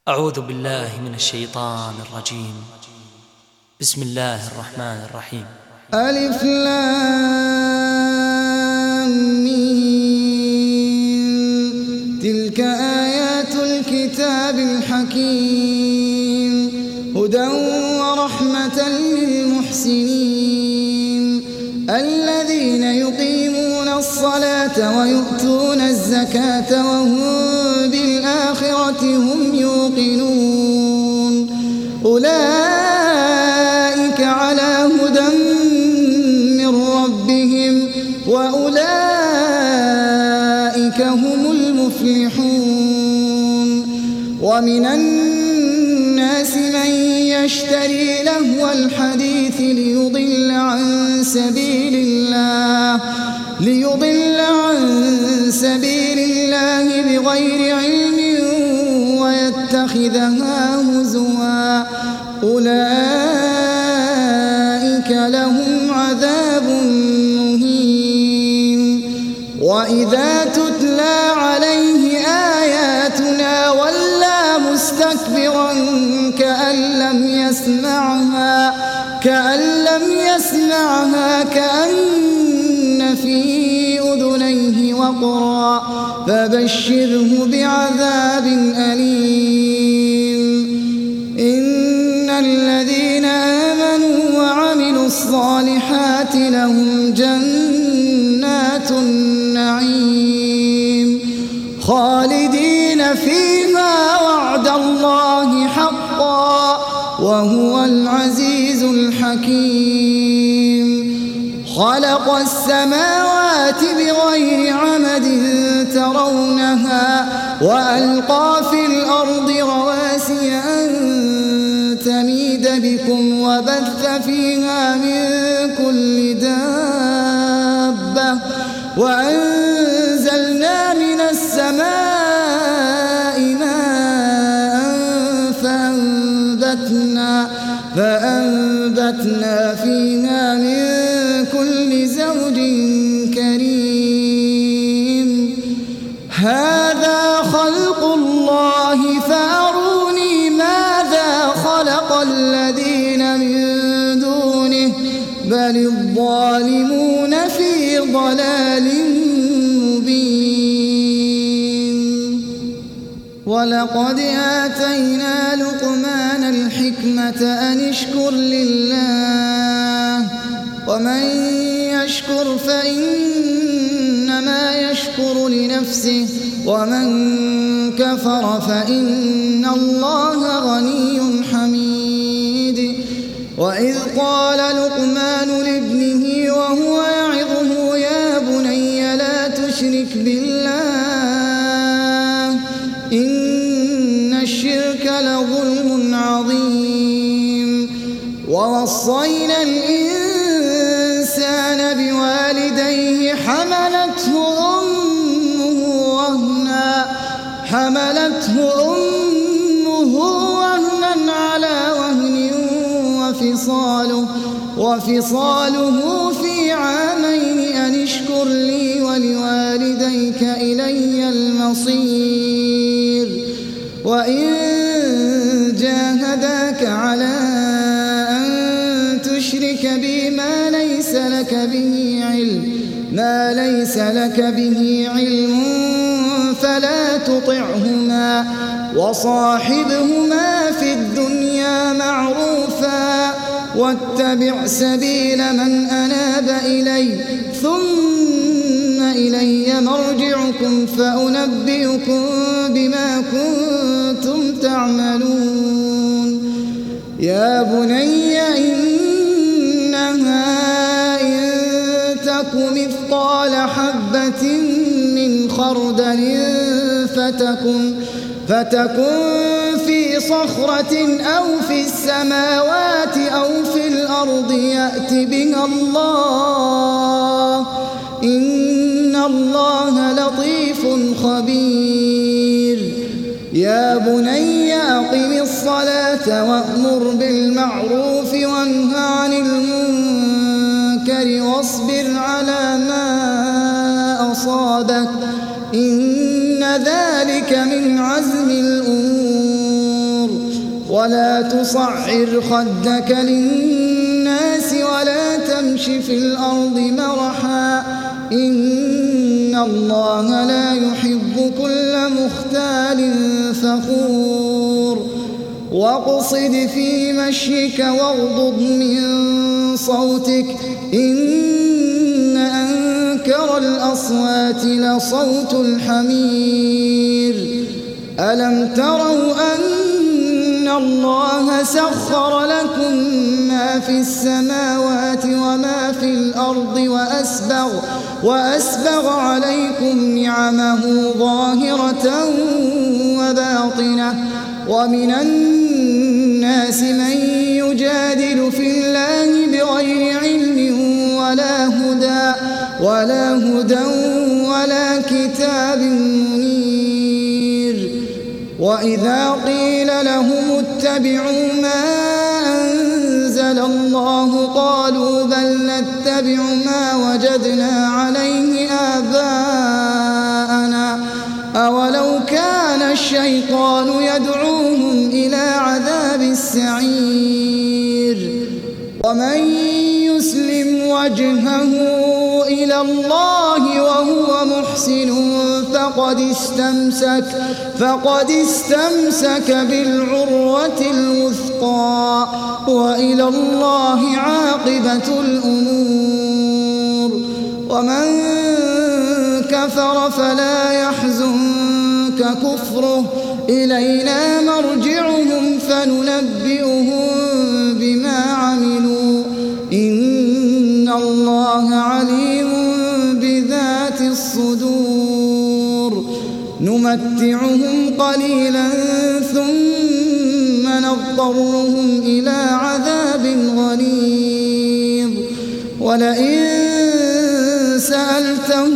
أعوذ بالله من الشيطان الرجيم. بسم الله الرحمن الرحيم. ألف لام ميم. تلك آيات الكتاب الحكيم هدى ورحمة للمحسنين الذين يقيمون الصلاة ويؤتون الزكاة وهم بالآخرة هم يوقنون أولئك على هدى من ربهم وأولئك هم المفلحون. ومن الناس من يشتري لهو الحديث ليضل عن سبيل الله بغير علم ويتخذها هزوا أولئك لهم عذاب مهين. وإذا تتلى عليه آياتنا ولى مستكبرا كأن لم يسمعها كأن في أذنيه وقرا فبشره بعذاب أليم. إن الذين آمنوا وعملوا الصالحات لهم جنات النعيم خالدين فيها وعد الله حقا وهو العزيز الحكيم. خلق السماوات بغير عمد ترونها وألقى في الأرض رواسي أن تميد بكم وبث فيها من كل دابة وأنزلنا من السماء ماء فأنبتنا فيها من كل زوج كريم. هذا خلق الله فأروني ماذا خلق الذين من دونه بل الظالمون في ضلال مبين. ولقد آتينا لقمان الحكمة أن اشكر لله ومن يشكر فإنما يشكر لنفسه ومن كفر فإن الله غني حميد. وإذ قال لقمان لابنه وهو يعظه يا بني لا تشرك بالله إن الشرك لظلم عظيم. ووصينا الإنسان بوالديه حملته أمه وهنا على وهن وفصاله في عامين أن اشكر لي ولوالديك إلي المصير. وإن جاهداك على أن تشرك بي ما ليس لك به علم فلا تطعهما وصاحبهما في الدنيا معروفا واتبع سبيل من أناب إلي ثم إلي مرجعكم فأنبئكم بما كنتم تعملون. يا بني إنها إن تك مثقال حبة من خردل فتكن في صخرة أو في السماوات أو في الأرض يأت بها الله إن الله لطيف خبير. يا بني أقم الصلاة وأمر بالمعروف وانه عن المنكر واصبر على ما أصابك إن ذلك من عزم الأمور. ولا تصعر خدك للناس ولا تمش في الأرض مرحا إن الله لا يحب كل مختال فخور واقصد في مشيك واغضض من صوتك إن أنكر الأصوات لصوت الحمير ألم تروا أن الله سخر لكم ما في السماوات وما في الأرض وأسبغ عليكم نعمه ظاهرة وباطنة ومن الناس من يجادل في الله بغير علم ولا هدى ولا كتاب منير وإذا قيل لهم اتبعوا ما أنزل الله قالوا بل نتبع ما وجدنا عليه آباءنا أولو كان الشيطان يدعوهم إلى عذاب السعير ومن يسلم وجهه إلى الله وهو محسن فقد استمسك بالعروة الوثقى وإلى الله عاقبة الأمور ومن كفر فلا يحزنك كفره إلينا مرجعهم فننبئهم بما عملوا إن الله عليم بذات الصدور نمتعهم قليلا ثم نضطرهم إلى عذاب غليظ ولئن سألتهم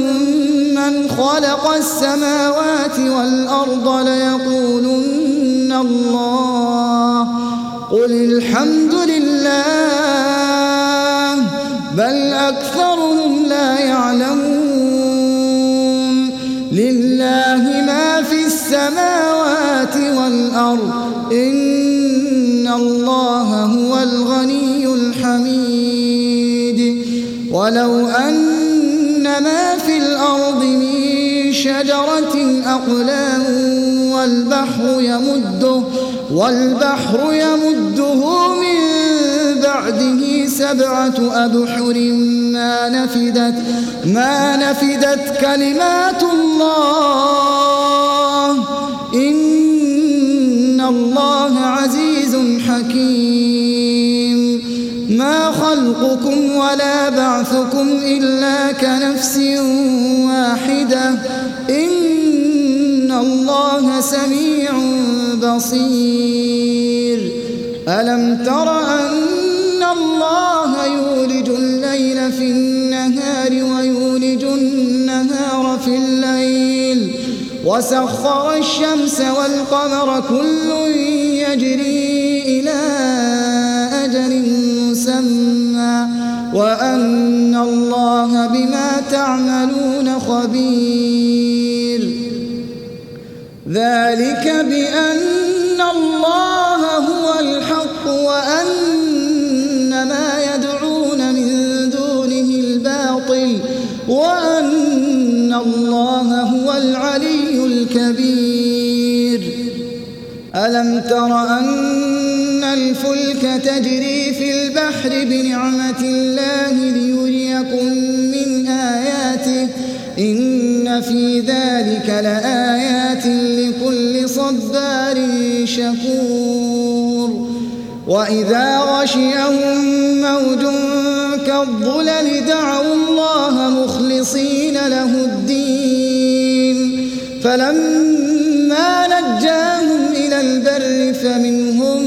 من خلق السماوات والأرض ليقولن الله قل الحمد لله بل أكثرهم لا يعلمون لله ما في السماوات والأرض إن الله هو الغني الحميد ولو أن ما في الأرض من شجرة أقلام والبحر يمده من بعده 7 أبحر ما نفدت كلمات الله إن الله عزيز حكيم ما خلقكم ولا بعثكم إلا كنفس واحدة إن الله سميع بصير ألم تر أن الله يولج الليل في النهار ويولج النهار في الليل وسخر الشمس والقمر كل يجري إلى أجل مسمى وأن الله بما تعملون خبير ذلك بأن الله هو الحق وأن ما يدعون من دونه الباطل وأن الله هو العلي الكبير ألم تر أن الفلك تجري في البحر بنعمة الله ليريكم من آياته إن في ذلك لآيات لكل صبار شكور وإذا غشيهم موج كالظلل دعوا الله مخلصين له الدين فلما نجاهم إلى البر فمنهم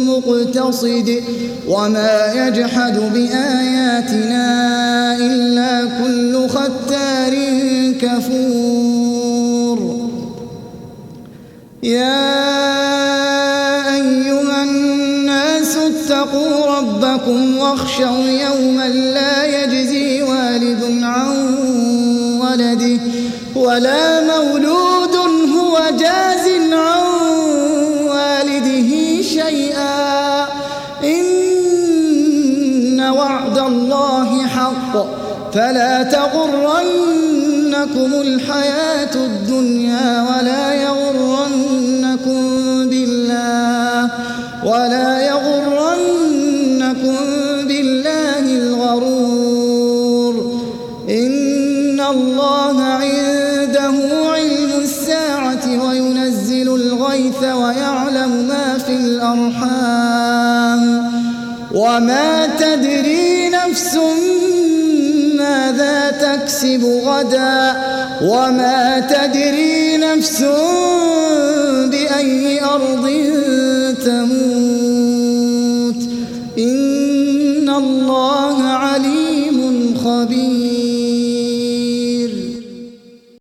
مقتصد وما يجحد بآياتنا إلا كل ختار كفور يا أيها الناس اتقوا ربكم واخشوا يوما لا يجزي والد عن ولده ولا مولود هو جاز عن والده شيئا فلا تغرنكم الحياة الدنيا ولا يغرنكم بالله الغرور. إن الله عنده علم الساعة وينزل الغيث ويعلم ما في الأرحام وما تدري نفس ماذا تكسب غدا وما تدري نفس بأي أرض